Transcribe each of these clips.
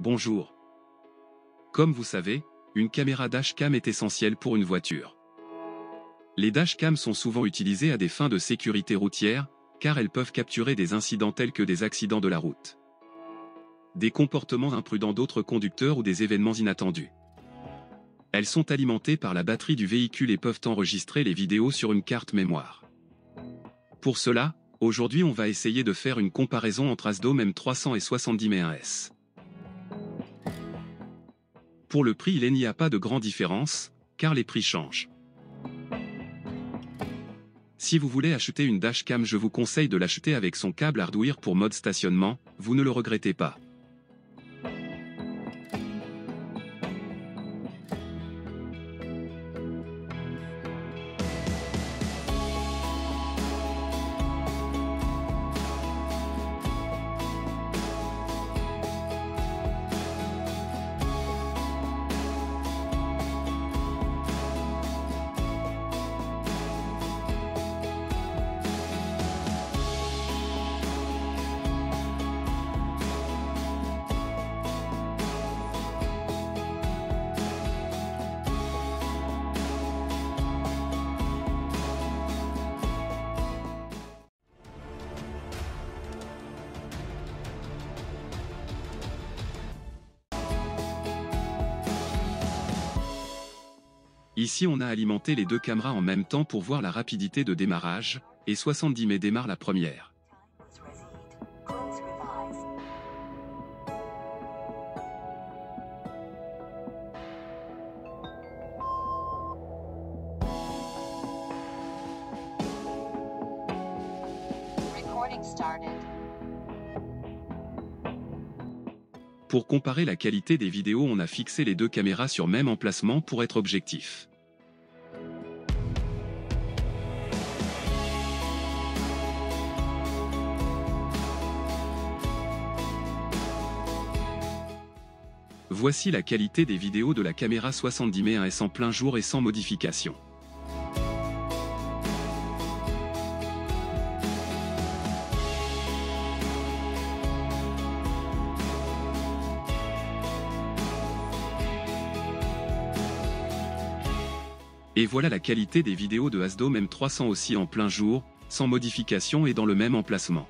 Bonjour. Comme vous savez, une caméra dashcam est essentielle pour une voiture. Les dashcams sont souvent utilisées à des fins de sécurité routière, car elles peuvent capturer des incidents tels que des accidents de la route, des comportements imprudents d'autres conducteurs ou des événements inattendus. Elles sont alimentées par la batterie du véhicule et peuvent enregistrer les vidéos sur une carte mémoire. Pour cela, aujourd'hui on va essayer de faire une comparaison entre ASDOM M300 et 70mm1S. Pour le prix, il n'y a pas de grande différence, car les prix changent. Si vous voulez acheter une dashcam, je vous conseille de l'acheter avec son câble Hardwire pour mode stationnement, vous ne le regrettez pas. Ici on a alimenté les deux caméras en même temps pour voir la rapidité de démarrage, et 70mm démarre la première. Pour comparer la qualité des vidéos, on a fixé les deux caméras sur même emplacement pour être objectif. Voici la qualité des vidéos de la caméra 70mm1S en plein jour et sans modification. Et voilà la qualité des vidéos de ASDOM M300 aussi en plein jour, sans modification et dans le même emplacement.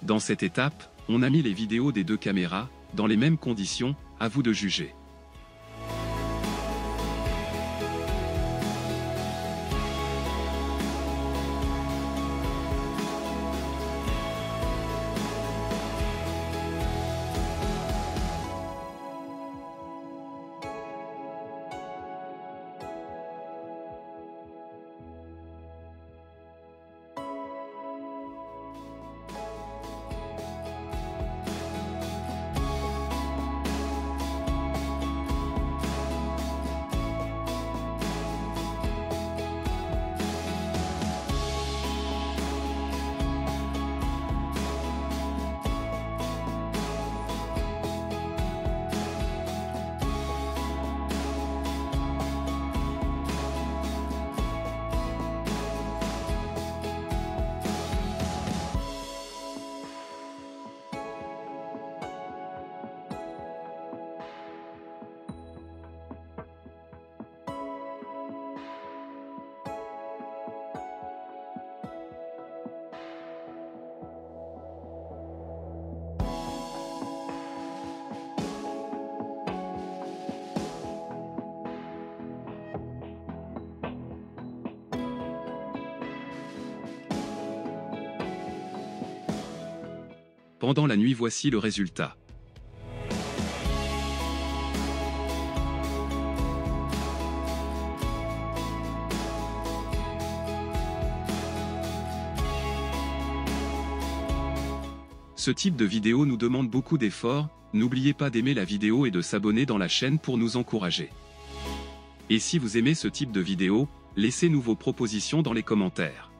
Dans cette étape, on a mis les vidéos des deux caméras, dans les mêmes conditions, à vous de juger. Pendant la nuit, voici le résultat. Ce type de vidéo nous demande beaucoup d'efforts, n'oubliez pas d'aimer la vidéo et de s'abonner dans la chaîne pour nous encourager. Et si vous aimez ce type de vidéo, laissez-nous vos propositions dans les commentaires.